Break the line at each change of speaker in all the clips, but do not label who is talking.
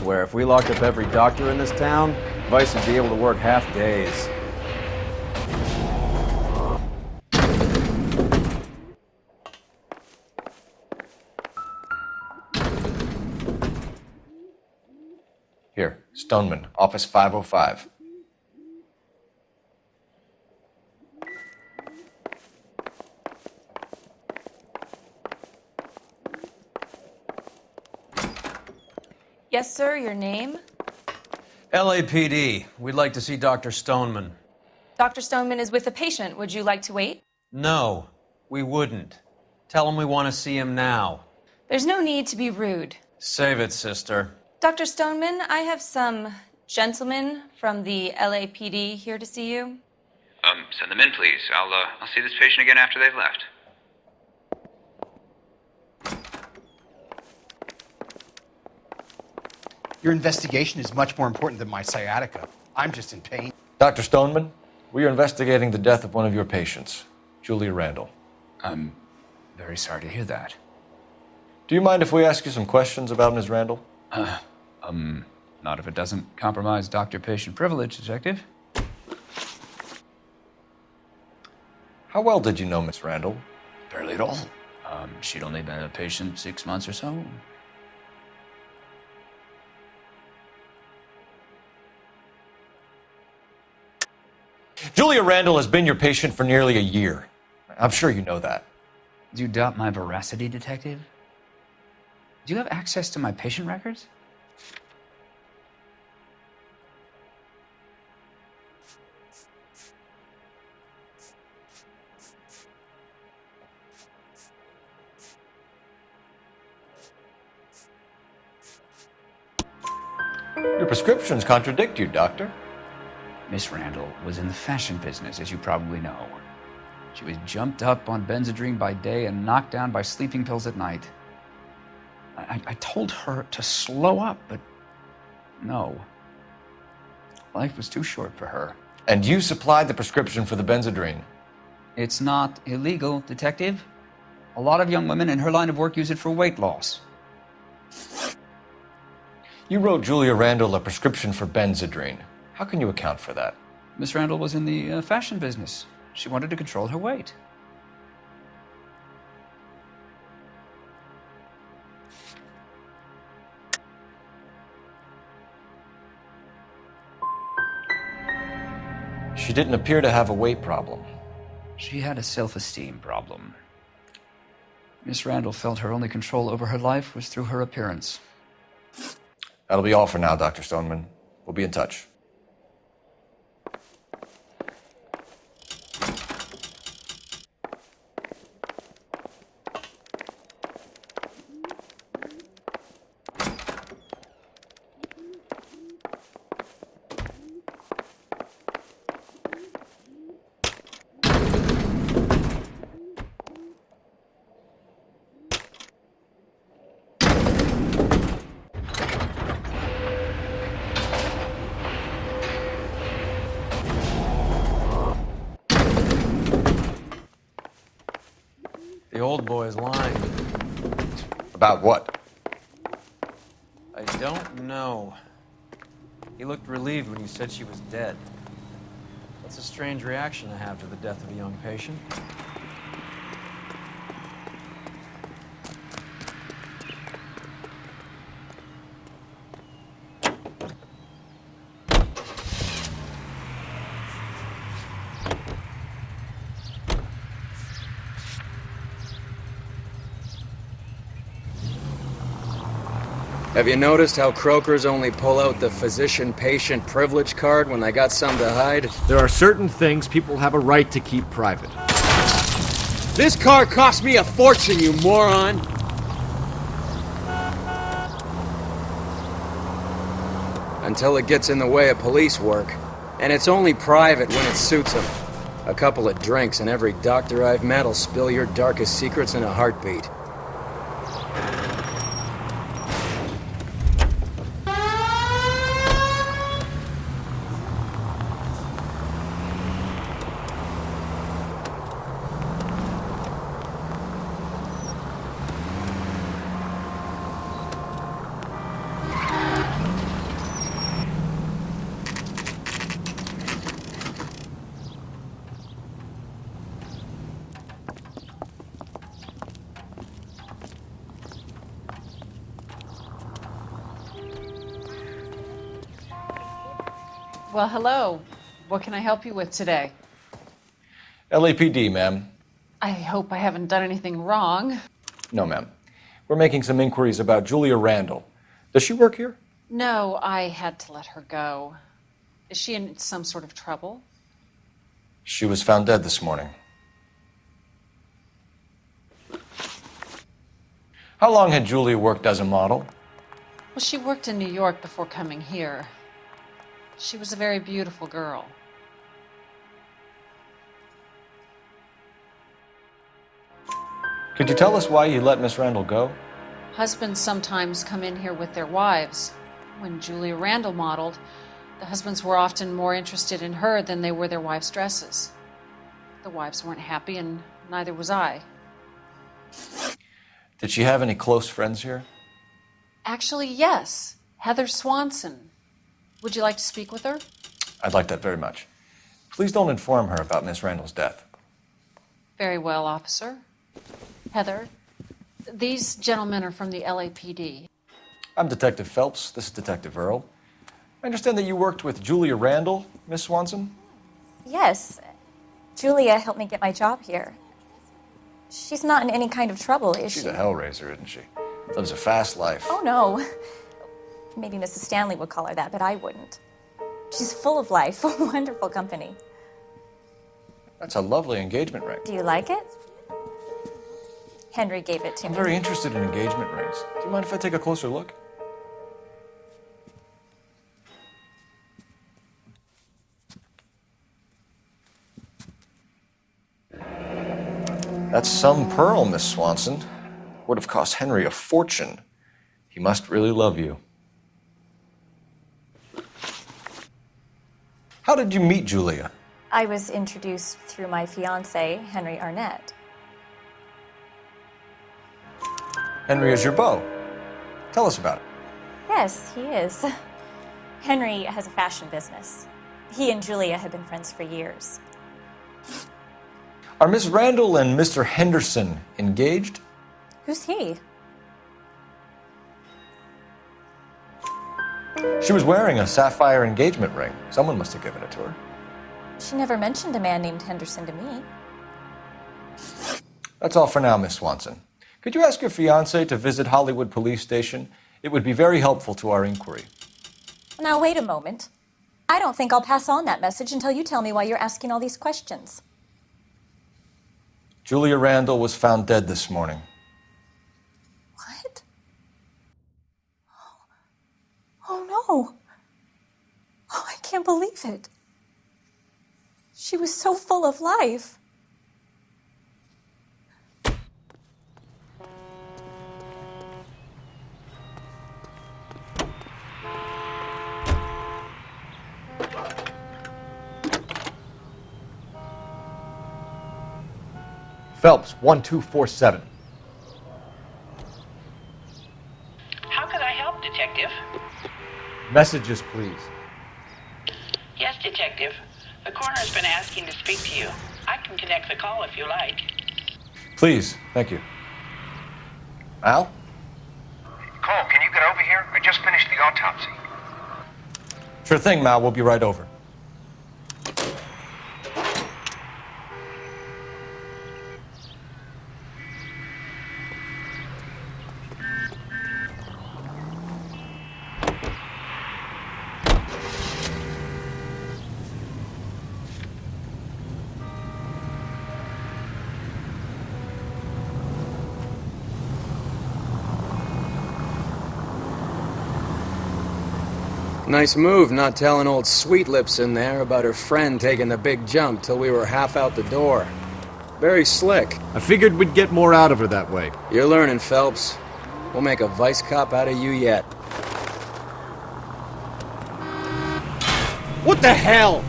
swear, if we locked up every doctor in this town, Vice would be able to work half days.
Here, Stoneman, office 505.
Yes, sir, your name?
LAPD. We'd like to see Dr. Stoneman.
Dr. Stoneman is with a patient. Would you like to wait?
No, we wouldn't. Tell him we want to see him now.
There's no need to be rude.
Save it, sister.
Dr. Stoneman, I have some gentlemen from the LAPD here to see you.
Send them in, please. I'll see this patient again after they've left.
Your investigation is much more important than my sciatica. I'm just in pain.
Dr. Stoneman, we are investigating the death of one of your patients, Julia Randall.
I'm very sorry to hear that.
Do you mind if we ask you some questions about Ms. Randall?
Not if it doesn't compromise doctor-patient privilege, Detective.
How well did you know Ms. Randall?
Barely at all. She'd only been a patient 6 months or so.
Julia Randall has been your patient for nearly a year. I'm sure you know that.
Do you doubt my veracity, Detective? Do you have access to my patient records?
Your prescriptions contradict you, Doctor.
Miss Randall was in the fashion business, as you probably know. She was jumped up on Benzedrine by day and knocked down by sleeping pills at night. I told her to slow up, but no. Life was too short for her.
And you supplied the prescription for the Benzedrine.
It's not illegal, Detective. A lot of young women in her line of work use it for weight loss.
You wrote Julia Randall a prescription for Benzedrine. How can you account for that?
Miss Randall was in the fashion business. She wanted to control her weight.
She didn't appear to have a weight problem.
She had a self-esteem problem. Miss Randall felt her only control over her life was through her appearance.
That'll be all for now, Dr. Stoneman. We'll be in touch.
The old boy's lying.
About what?
I don't know. He looked relieved when you said she was dead. That's a strange reaction to have to the death of a young patient.
Have you noticed how croakers only pull out the physician-patient privilege card when they got something to hide?
There are certain things people have a right to keep private.
This car cost me a fortune, you moron! Until it gets in the way of police work. And it's only private when it suits them. A couple of drinks and every doctor I've met will spill your darkest secrets in a heartbeat.
Well, hello. What can I help you with today?
LAPD, ma'am.
I hope I haven't done anything wrong.
No, ma'am. We're making some inquiries about Julia Randall. Does she work here?
No, I had to let her go. Is she in some sort of trouble?
She was found dead this morning. How long had Julia worked as a model?
Well, she worked in New York before coming here. She was a very beautiful girl.
Could you tell us why you let Miss Randall go?
Husbands sometimes come in here with their wives. When Julia Randall modeled, the husbands were often more interested in her than they were their wives' dresses. The wives weren't happy, and neither was I.
Did she have any close friends here?
Actually, yes. Heather Swanson. Would you like to speak with her?
I'd like that very much. Please don't inform her about Miss Randall's death.
Very well, officer. Heather, these gentlemen are from the LAPD.
I'm Detective Phelps. This is Detective Earl. I understand that you worked with Julia Randall, Miss Swanson?
Yes. Julia helped me get my job here. She's not in any kind of trouble, is she?
She's a hellraiser, isn't she? Lives a fast life.
Oh, no. Maybe Mrs. Stanley would call her that, but I wouldn't. She's full of life, wonderful company.
That's a lovely engagement ring.
Do you like it? Henry gave it to
I'm
me.
very interested in engagement rings. Do you mind if I take a closer look? That's some pearl, Miss Swanson. Would have cost Henry a fortune. He must really love you. How did you meet Julia?
I was introduced through my fiancé, Henry Arnett.
Henry is your beau. Tell us about it.
Yes, he is. Henry has a fashion business. He and Julia have been friends for years.
Are Miss Randall and Mr. Henderson engaged?
Who's he?
She was wearing a sapphire engagement ring. Someone must have given it to her.
She never mentioned a man named Henderson to me.
That's all for now, Miss Swanson. Could you ask your fiancé to visit Hollywood Police Station? It would be very helpful to our inquiry.
Now, wait a moment. I don't think I'll pass on that message until you tell me why you're asking all these questions.
Julia Randall was found dead this morning.
What? Oh, no. Oh, I can't believe it. She was so full of life.
Phelps, 1247.
How could I help, Detective?
Messages, please.
Yes, Detective. The coroner's been asking to speak to you. I can connect the call if you like.
Please, thank you. Al?
Cole, can you get over here? I just finished the autopsy.
Sure thing, Mal. We'll be right over.
Nice move not telling old Sweet Lips in there about her friend taking the big jump till we were half out the door. Very slick.
I figured we'd get more out of her that way.
You're learning, Phelps. We'll make a vice cop out of you yet.
What the hell?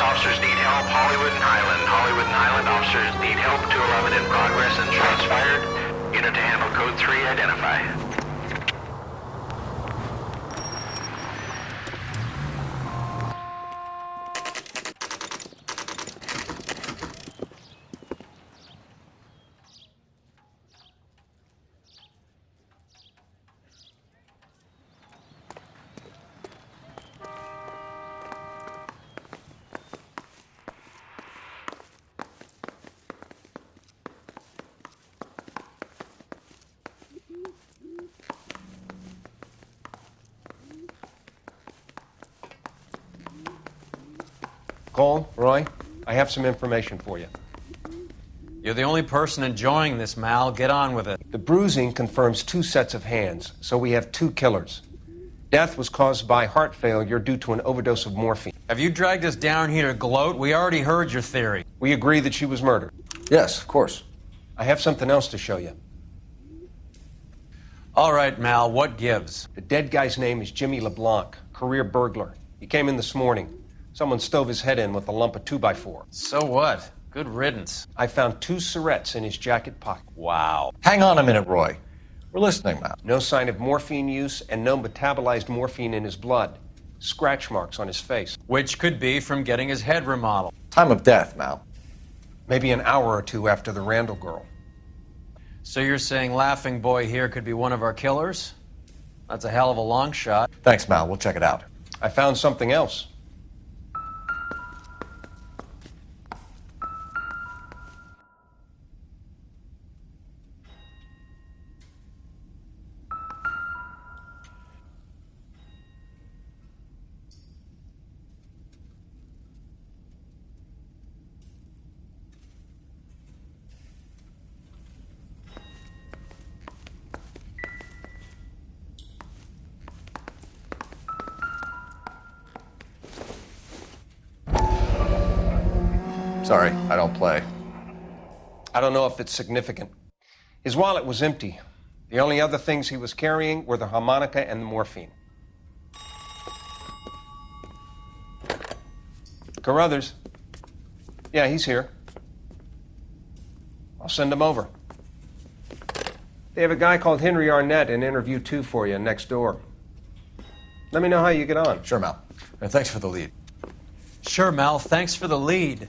Officers need help. Hollywood and Highland. Hollywood and Highland officers need help. 211 in progress and shots fired. Unit to handle code 3, identify.
Cole, Roy, I have some information for you.
You're the only person enjoying this, Mal. Get on with it.
The bruising confirms 2 sets of hands, so we have 2 killers. Death was caused by heart failure due to an overdose of morphine.
Have you dragged us down here to gloat? We already heard your theory.
We agree that she was murdered.
Yes, of course.
I have something else to show you.
All right, Mal, what gives?
The dead guy's name is Jimmy LeBlanc, career burglar. He came in this morning. Someone stove his head in with a lump of 2x4.
So what? Good riddance.
I found 2 cigarettes in his jacket pocket.
Wow.
Hang on a minute, Roy. We're listening now.
No sign of morphine use and no metabolized morphine in his blood. Scratch marks on his face.
Which could be from getting his head remodeled.
Time of death, Mal.
Maybe an hour or 2 after the Randall girl.
So you're saying Laughing Boy here could be one of our killers? That's a hell of a long shot.
Thanks, Mal. We'll check it out.
I found something else.
Sorry, I don't play.
I don't know if it's significant. His wallet was empty. The only other things he was carrying were the harmonica and the morphine. Carruthers. Yeah, he's here. I'll send him over. They have a guy called Henry Arnett in interview 2 for you next door. Let me know how you get on.
Sure, Mal. And thanks for the lead.
Sure, Mal, thanks for the lead.